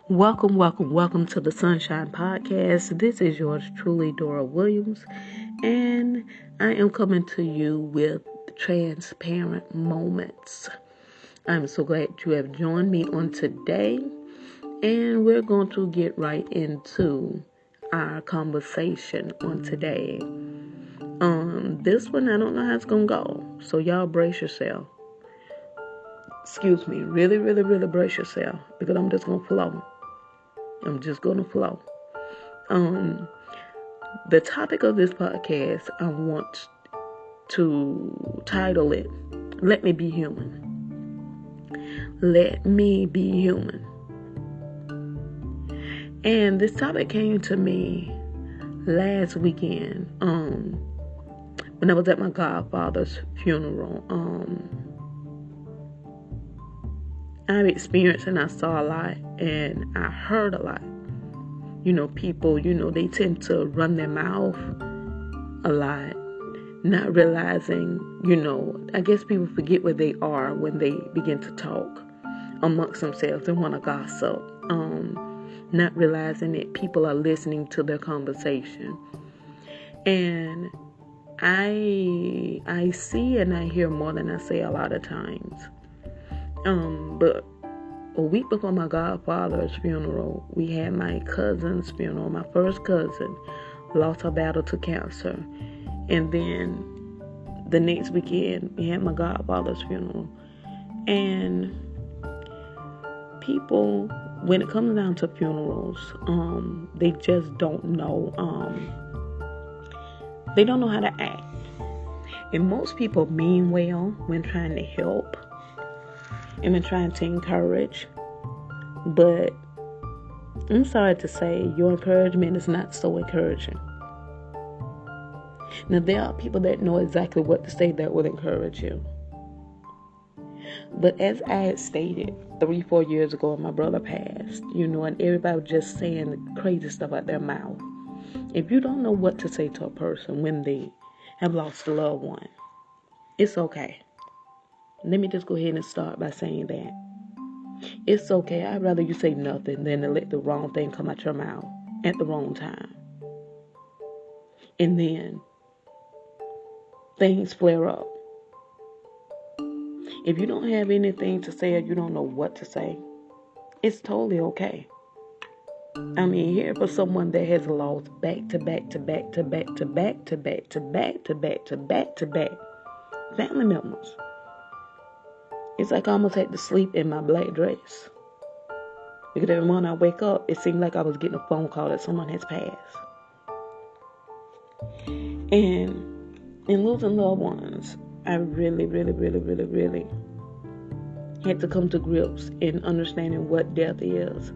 Welcome to the Sunshine Podcast. This is yours truly, Dora Williams, and I am coming to you with transparent moments. I'm so glad you have joined me on today, and we're going to get right into our conversation on today. This one, I don't know how it's going to go, so y'all brace yourself. Excuse me, really brace yourself, because I'm just going to flow. The topic of this podcast, I want to title it, Let Me Be Human. Let me be human. And this topic came to me last weekend, when I was at my godfather's funeral. I've experienced and I saw a lot, and I heard a lot. People, they tend to run their mouth a lot, not realizing, I guess people forget where they are when they begin to talk amongst themselves and want to gossip, not realizing that people are listening to their conversation. And I see and I hear more than I say a lot of times. But a week before my godfather's funeral, we had my cousin's funeral. My first cousin lost her battle to cancer. And then the next weekend, we had my godfather's funeral. And people, when it comes down to funerals, they just don't know. They don't know how to act. And most people mean well when trying to help and when trying to encourage. But I'm sorry to say, your encouragement is not so encouraging. Now, there are people that know exactly what to say that will encourage you. But as I had stated 3-4 years ago, my brother passed, and everybody was just saying crazy stuff out their mouth. If you don't know what to say to a person when they have lost a loved one, it's okay. Let me just go ahead and start by saying that. It's okay. I'd rather you say nothing than to let the wrong thing come out your mouth at the wrong time. And then things flare up. If you don't have anything to say or you don't know what to say, it's totally okay. Here for someone that has lost back to back family members. It's like I almost had to sleep in my black dress. Because every morning I wake up, it seemed like I was getting a phone call that someone has passed. And in losing loved ones, I really had to come to grips in understanding what death is,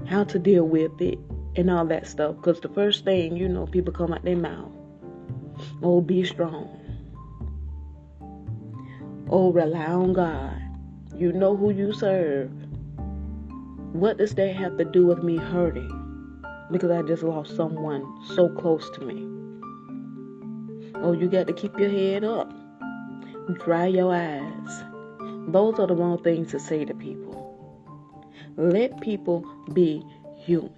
how to deal with it, and all that stuff. Because the first thing, people come out their mouth, oh, be strong. Oh, rely on God. You know who you serve. What does that have to do with me hurting? Because I just lost someone so close to me. Oh, you got to keep your head up. Dry your eyes. Those are the wrong things to say to people. Let people be human.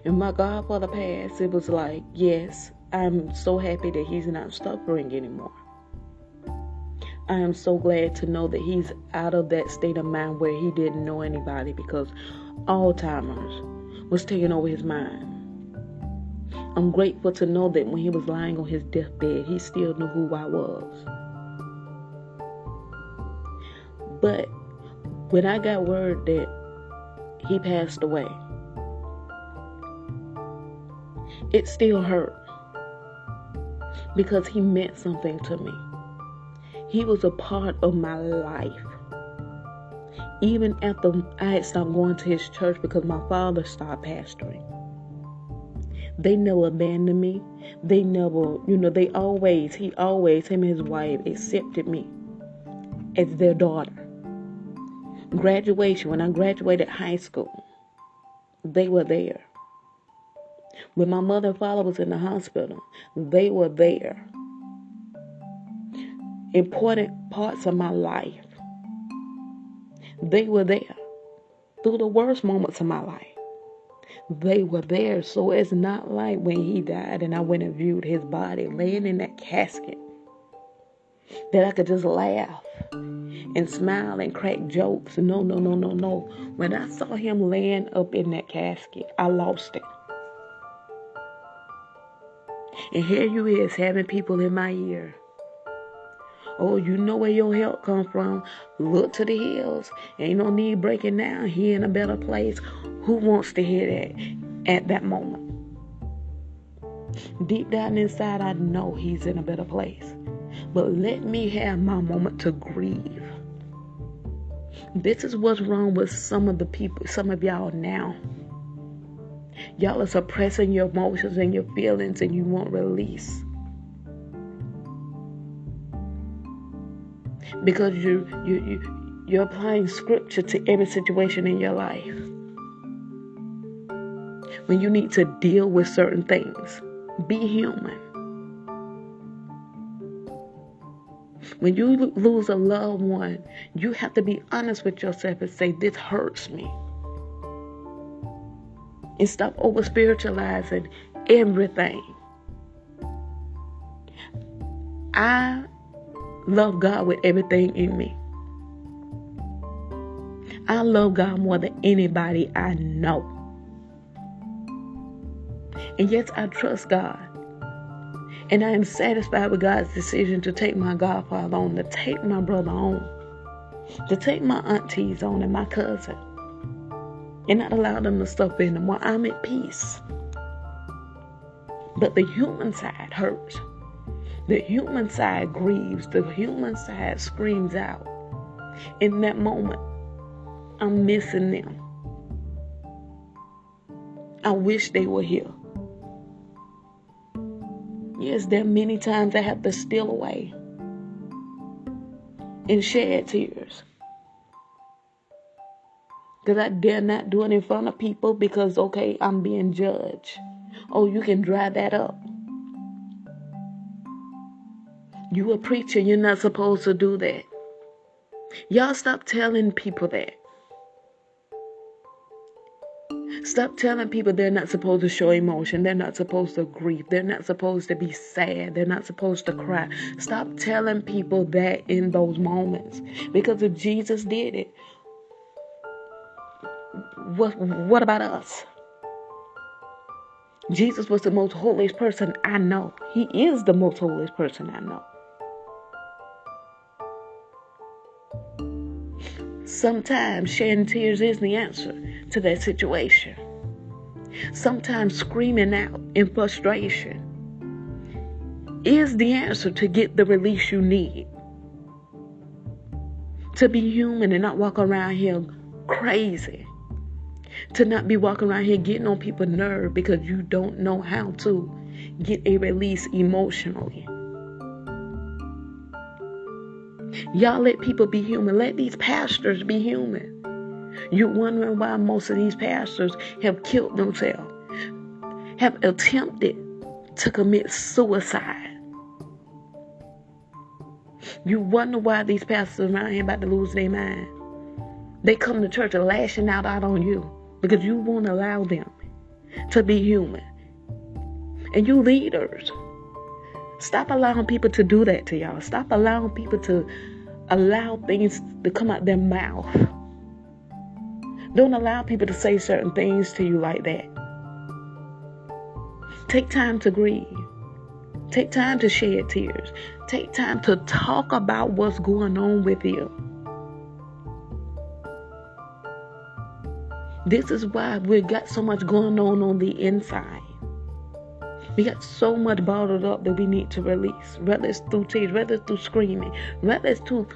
And my godfather passed, it was like, yes, I'm so happy that he's not suffering anymore. I am so glad to know that he's out of that state of mind where he didn't know anybody, because Alzheimer's was taking over his mind. I'm grateful to know that when he was lying on his deathbed, he still knew who I was. But when I got word that he passed away, it still hurt, because he meant something to me. He was a part of my life. Even after I had stopped going to his church because my father started pastoring. They never abandoned me. They never, him and his wife accepted me as their daughter. Graduation, when I graduated high school, they were there. When my mother and father was in the hospital, they were there. Important parts of my life, They were there through the worst moments of my life. They were there. So it's not like when he died and I went and viewed his body laying in that casket that I could just laugh and smile and crack jokes. No, no, no, no, no. When I saw him laying up in that casket, I lost it. And here you is having people in my ear. Oh, you know where your help come from. Look to the hills. Ain't no need breaking down. He in a better place. Who wants to hear that at that moment? Deep down inside, I know he's in a better place. But let me have my moment to grieve. This is what's wrong with some of the people, some of y'all now. Y'all are suppressing your emotions and your feelings and you won't release. Because you're applying scripture to every situation in your life. When you need to deal with certain things, be human. When you lose a loved one, you have to be honest with yourself and say, this hurts me. And stop over spiritualizing everything. I love God with everything in me. I love God more than anybody I know. And yes, I trust God. And I am satisfied with God's decision to take my godfather on, to take my brother on, to take my aunties on and my cousin, and not allow them to suffer anymore. I'm at peace. But the human side hurts. The human side grieves. The human side screams out. In that moment, I'm missing them. I wish they were here. Yes, there are many times I have to steal away and shed tears. Because I dare not do it in front of people because, okay, I'm being judged. Oh, you can dry that up. You a preacher, you're not supposed to do that. Y'all stop telling people that. Stop telling people they're not supposed to show emotion. They're not supposed to grieve. They're not supposed to be sad. They're not supposed to cry. Stop telling people that in those moments. Because if Jesus did it, what about us? Jesus was the most holiest person I know. He is the most holiest person I know. Sometimes shedding tears is the answer to that situation. Sometimes screaming out in frustration is the answer to get the release you need. To be human and not walk around here crazy. To not be walking around here getting on people's nerves because you don't know how to get a release emotionally. Y'all let people be human. Let these pastors be human. You're wondering why most of these pastors have killed themselves, have attempted to commit suicide. You wonder why these pastors around here about to lose their mind. They come to church and lashing out on you because you won't allow them to be human. And you leaders, stop allowing people to do that to y'all. Stop allowing people to allow things to come out their mouth. Don't allow people to say certain things to you like that. Take time to grieve. Take time to shed tears. Take time to talk about what's going on with you. This is why we've got so much going on the inside. We got so much bottled up that we need to release. Whether it's through tears, whether it's through screaming, whether it's through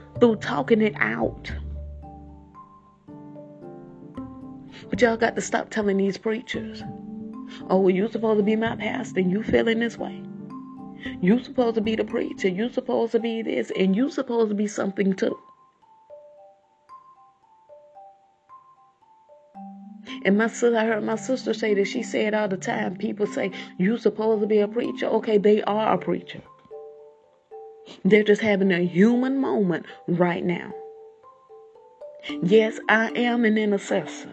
talking it out. But y'all got to stop telling these preachers, oh, well, you're supposed to be my pastor and you feeling this way. You're supposed to be the preacher. You're supposed to be this. And you're supposed to be something too. And I heard my sister say that. She said all the time, people say, you're supposed to be a preacher. Okay, they are a preacher. They're just having a human moment right now. Yes, I am an intercessor.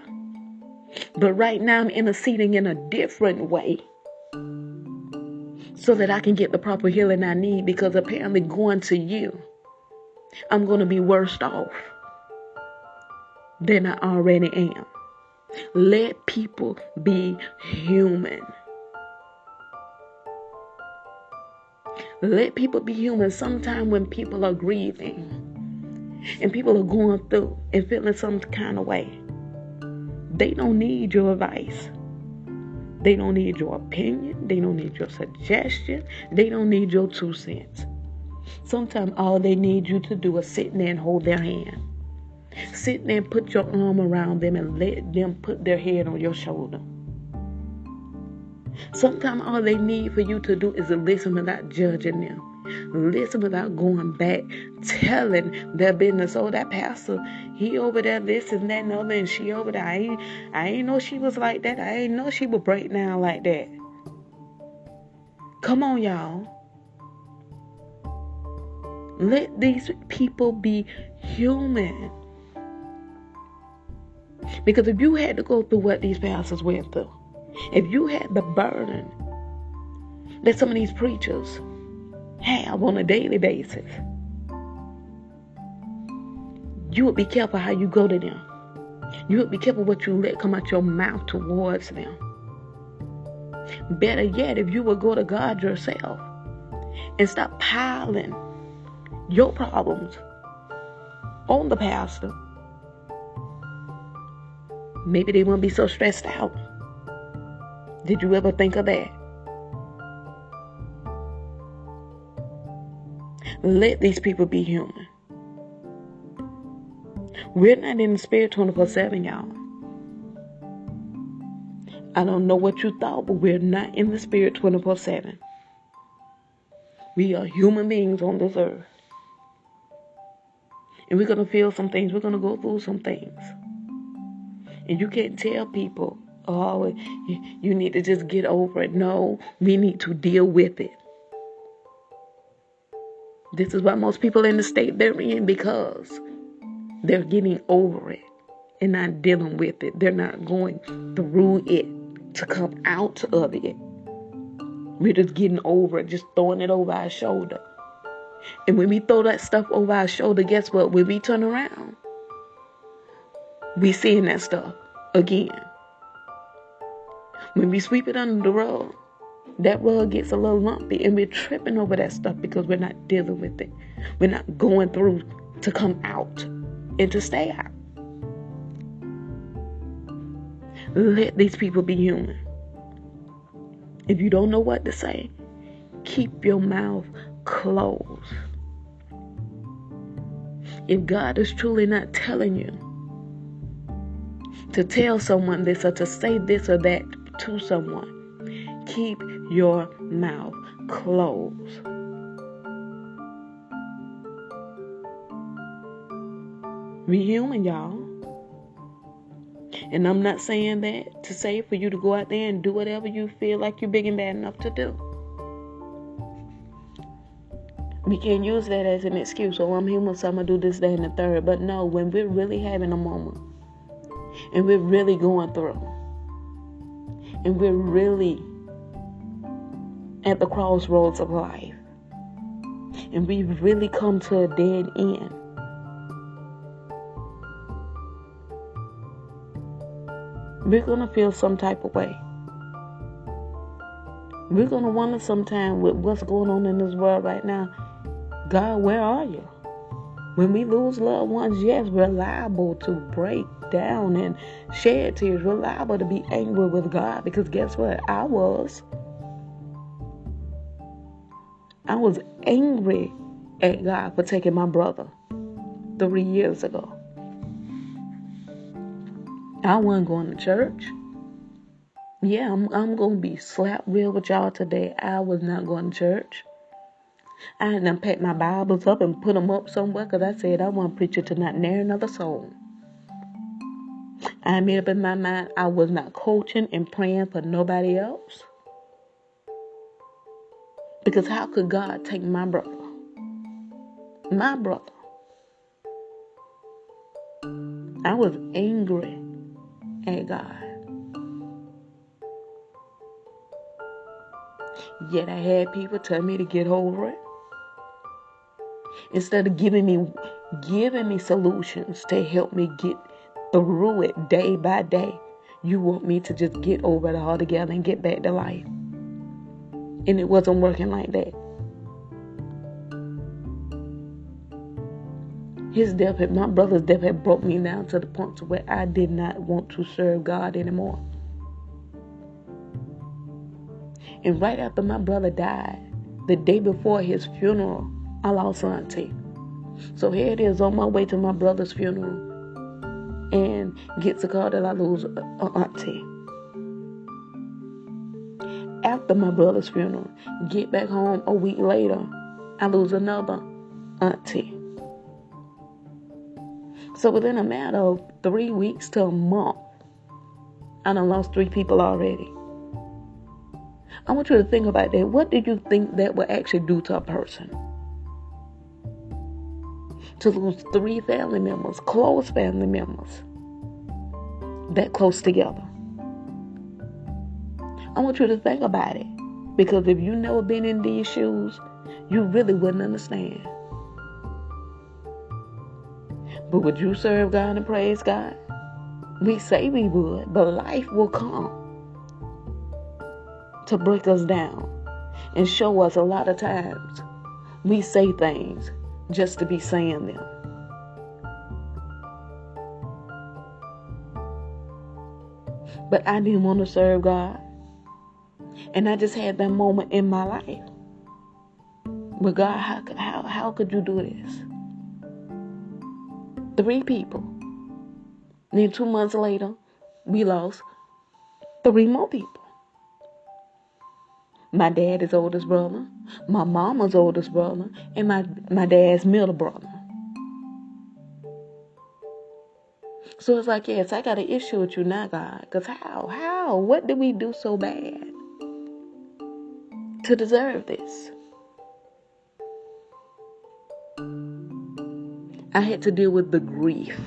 But right now I'm interceding in a different way so that I can get the proper healing I need, because apparently going to you, I'm going to be worse off than I already am. Let people be human. Let people be human. Sometimes when people are grieving and people are going through and feeling some kind of way, they don't need your advice. They don't need your opinion. They don't need your suggestion. They don't need your 2 cents. Sometimes all they need you to do is sit there and hold their hand. Sit there and put your arm around them and let them put their head on your shoulder. Sometimes all they need for you to do is to listen without judging them. Listen without going back, telling their business. Oh, that pastor, he over there this and that and other, and she over there. I ain't know she was like that. I ain't know she would break down like that. Come on, y'all. Let these people be human. Because if you had to go through what these pastors went through, if you had the burden that some of these preachers have on a daily basis, you would be careful how you go to them. You would be careful what you let come out your mouth towards them. Better yet, if you would go to God yourself and stop piling your problems on the pastor, maybe they won't be so stressed out. Did you ever think of that? Let these people be human. We're not in the spirit 24/7, y'all. I don't know what you thought, but we're not in the spirit 24/7. We are human beings on this earth. And we're going to feel some things. We're going to go through some things. And you can't tell people, oh, you need to just get over it. No, we need to deal with it. This is why most people in the state they're in, because they're getting over it and not dealing with it. They're not going through it to come out of it. We're just getting over it, just throwing it over our shoulder. And when we throw that stuff over our shoulder, guess what? When we turn around, we seeing that stuff again. When we sweep it under the rug, that rug gets a little lumpy and we're tripping over that stuff because we're not dealing with it. We're not going through to come out and to stay out. Let these people be human. If you don't know what to say, keep your mouth closed. If God is truly not telling you to tell someone this or to say this or that to someone, keep your mouth closed. Be human, y'all. And I'm not saying that to say for you to go out there and do whatever you feel like you're big and bad enough to do. We can't use that as an excuse. Oh, I'm human, so I'm going to do this, that, and the third. But no, when we're really having a moment and we're really going through and we're really at the crossroads of life and we've really come to a dead end, we're going to feel some type of way. We're going to wonder sometime with what's going on in this world right now, God, where are you? When we lose loved ones, yes, we're liable to break down and shed tears. We're liable to be angry with God because guess what? I was angry at God for taking my brother 3 years ago. I wasn't going to church. Yeah, I'm going to be slap real with y'all today. I was not going to church. I had to pack my Bibles up and put them up somewhere because I said I want preacher to not near another soul. I made up in my mind I was not coaching and praying for nobody else. Because how could God take my brother? My brother. I was angry at God. Yet I had people tell me to get over it. Instead of giving me solutions to help me get through it day by day, you want me to just get over it altogether and get back to life. And it wasn't working like that. My brother's death had brought me down to the point to where I did not want to serve God anymore. And right after my brother died, the day before his funeral, I lost auntie. So here it is on my way to my brother's funeral and gets a call that I lose an auntie. After my brother's funeral, get back home a week later, I lose another auntie. So within a matter of 3 weeks to a month, I done lost 3 people already. I want you to think about that. What do you think that would actually do to a person? To lose 3 family members, close family members, that close together. I want you to think about it. Because if you've never been in these shoes, you really wouldn't understand. But would you serve God and praise God? We say we would, but life will come to break us down and show us a lot of times we say things just to be saying them. But I didn't want to serve God. And I just had that moment in my life. But God, how could you do this? 3 people. Then 2 months later, we lost 3 more people. My dad's oldest brother, my mama's oldest brother, and my dad's middle brother. So it's like, yes, I got an issue with you now, God. Because how? What did we do so bad to deserve this? I had to deal with the grief.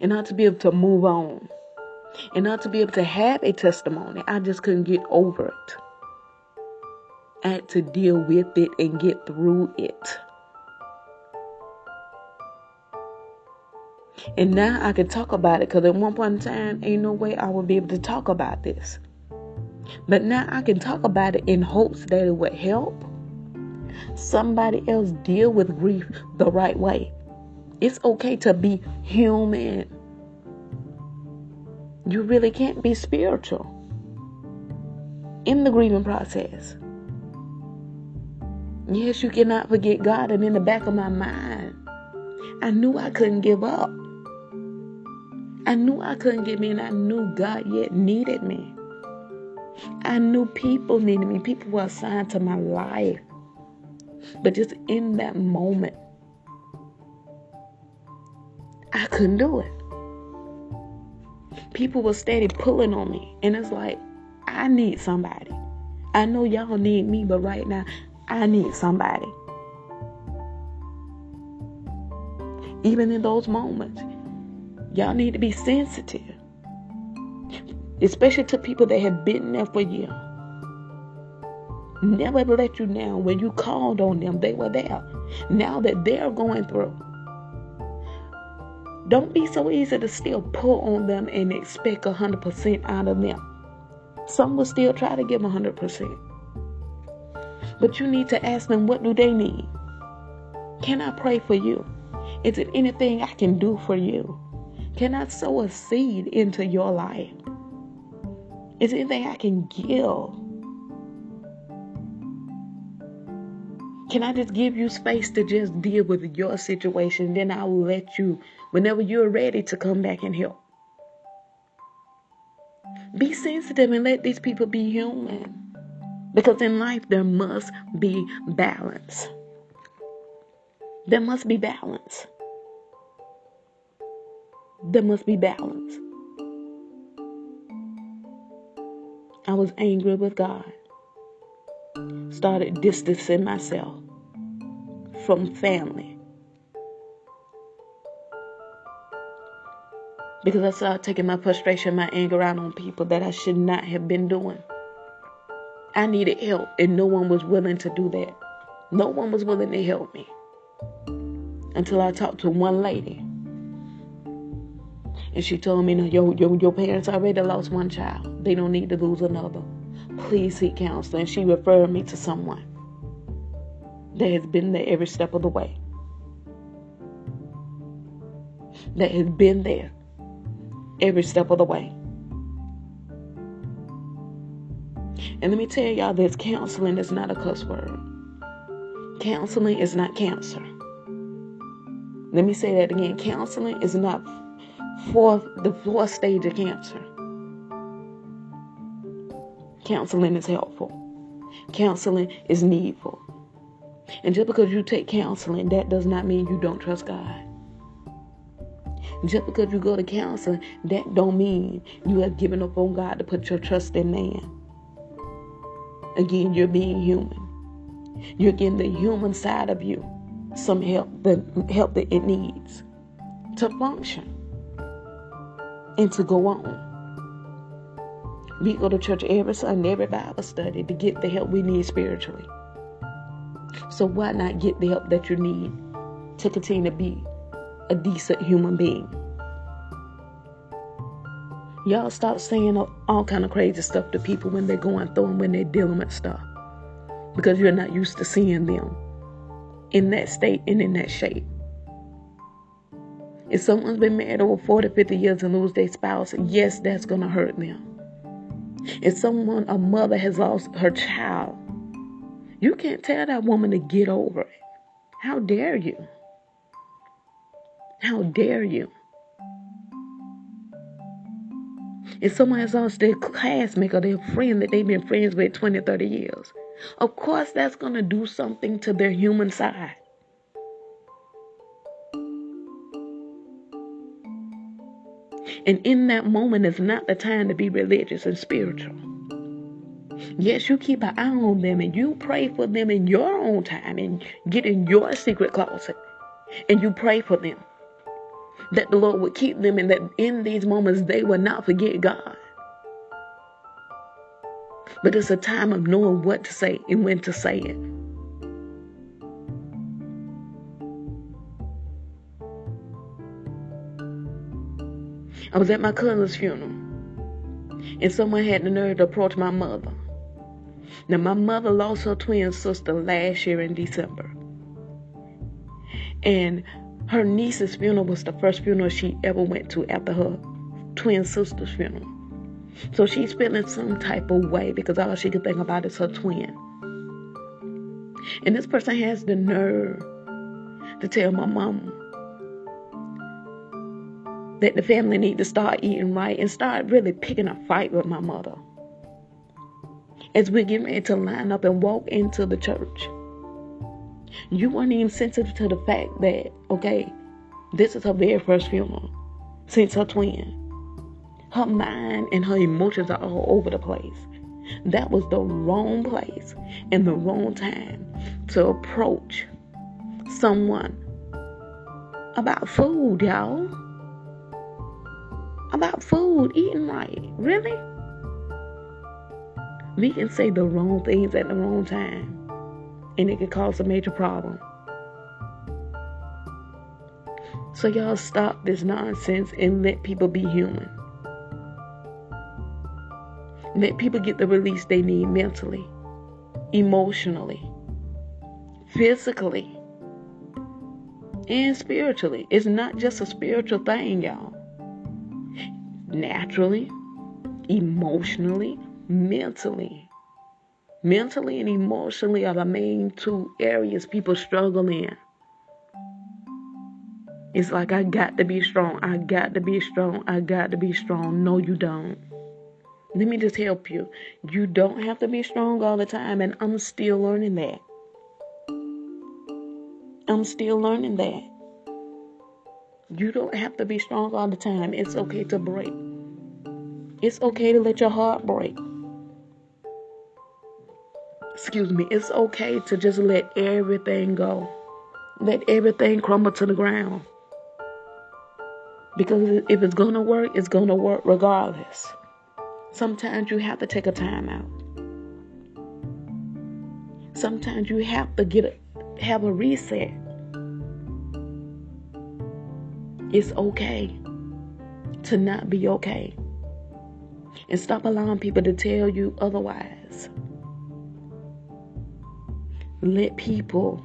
And not to be able to move on. And not to be able to have a testimony. I just couldn't get over it. I had to deal with it and get through it. And now I can talk about it, because at one point in time, ain't no way I would be able to talk about this. But now I can talk about it in hopes that it would help somebody else deal with grief the right way. It's okay to be human. You really can't be spiritual in the grieving process. Yes, you cannot forget God. And in the back of my mind, I knew I couldn't give up. I knew I couldn't give in. I knew God yet needed me. I knew people needed me. People were assigned to my life. But just in that moment, I couldn't do it. People were steady pulling on me. And it's like, I need somebody. I know y'all need me, but right now, I need somebody. Even in those moments, y'all need to be sensitive. Especially to people that have been there for you. Never let you down. When you called on them, they were there. Now that they're going through, don't be so easy to still pull on them and expect 100% out of them. Some will still try to give 100%. But you need to ask them, what do they need? Can I pray for you? Is there anything I can do for you? Can I sow a seed into your life? Is there anything I can give? Can I just give you space to just deal with your situation? Then I will let you, whenever you're ready, to come back and help. Be sensitive and let these people be human. Because in life, there must be balance. There must be balance. There must be balance. I was angry with God. Started distancing myself from family. Because I started taking my frustration, my anger out on people that I should not have been doing. I needed help, and no one was willing to do that. No one was willing to help me. Until I talked to one lady. And she told me, no, your parents already lost one child. They don't need to lose another. Please seek counseling. And she referred me to someone that has been there every step of the way. That has been there every step of the way. And let me tell y'all this, counseling is not a cuss word. Counseling is not cancer. Let me say that again. Counseling is not the fourth stage of cancer. Counseling is helpful. Counseling is needful. And just because you take counseling, that does not mean you don't trust God. Just because you go to counseling, that don't mean you have given up on God to put your trust in man. Again, you're being human. You're getting the human side of you some help, the help that it needs to function and to go on. We go to church every Sunday, every Bible study to get the help we need spiritually. So why not get the help that you need to continue to be a decent human being? Y'all stop saying all kind of crazy stuff to people when they're going through and when they're dealing with stuff. Because you're not used to seeing them in that state and in that shape. If someone's been married over 40, 50 years and lose their spouse, yes, that's going to hurt them. If a mother has lost her child, you can't tell that woman to get over it. How dare you? How dare you? If someone has lost their classmate or their friend that they've been friends with 20, 30 years, of course that's going to do something to their human side. And in that moment is not the time to be religious and spiritual. Yes, you keep an eye on them and you pray for them in your own time and get in your secret closet and you pray for them. That the Lord would keep them and that in these moments they will not forget God. But it's a time of knowing what to say and when to say it. I was at my cousin's funeral and someone had the nerve to approach my mother. Now, my mother lost her twin sister last year in December. And her niece's funeral was the first funeral she ever went to after her twin sister's funeral. So she's feeling some type of way because all she could think about is her twin. And this person has the nerve to tell my mama that the family need to start eating right and start really picking a fight with my mother as we're getting ready to line up and walk into the church. You weren't even sensitive to the fact that, okay, this is her very first funeral since her twin. Her mind and her emotions are all over the place. That was the wrong place and the wrong time to approach someone about food, y'all. About food, eating right. Really? We can say the wrong things at the wrong time, and it can cause a major problem. So y'all stop this nonsense and let people be human. Let people get the release they need mentally, emotionally, physically, and spiritually. It's not just a spiritual thing, y'all. Naturally, emotionally, mentally. Mentally and emotionally are the main two areas people struggle in. It's like, I got to be strong. I got to be strong. I got to be strong. No, you don't. Let me just help you. You don't have to be strong all the time, and I'm still learning that. I'm still learning that. You don't have to be strong all the time. It's okay to break. It's okay to let your heart break. Excuse me. It's okay to just let everything go. Let everything crumble to the ground. Because if it's going to work, it's going to work regardless. Sometimes you have to take a time out. Sometimes you have to have a reset. It's okay to not be okay. And stop allowing people to tell you otherwise. Let people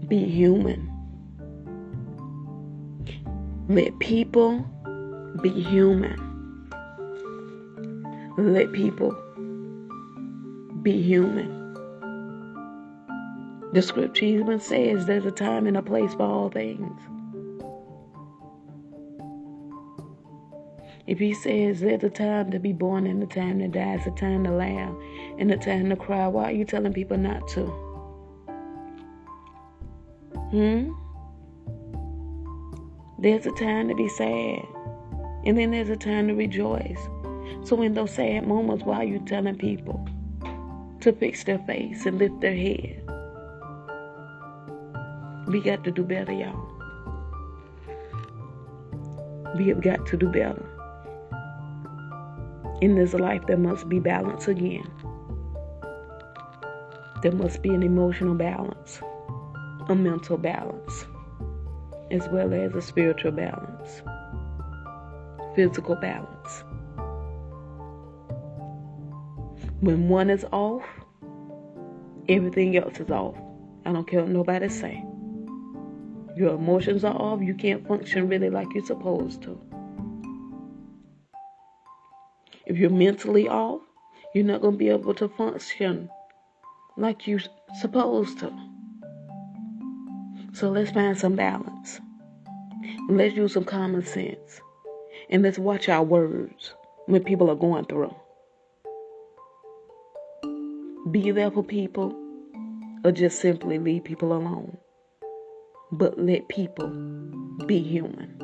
be human. Let people be human. Let people be human. The scripture even says there's a time and a place for all things. If he says there's a time to be born and a time to die, it's a time to laugh and a time to cry, why are you telling people not to? There's a time to be sad, and then there's a time to rejoice. So in those sad moments, why are you telling people to fix their face and lift their head? We got to do better, y'all. We have got to do better. In this life, there must be balance again. There must be an emotional balance, a mental balance, as well as a spiritual balance, physical balance. When one is off, everything else is off. I don't care what nobody say. Your emotions are off, you can't function really like you're supposed to. If you're mentally off, you're not going to be able to function like you're supposed to. So let's find some balance. Let's use some common sense. And let's watch our words when people are going through. Be there for people or just simply leave people alone. But let people be human.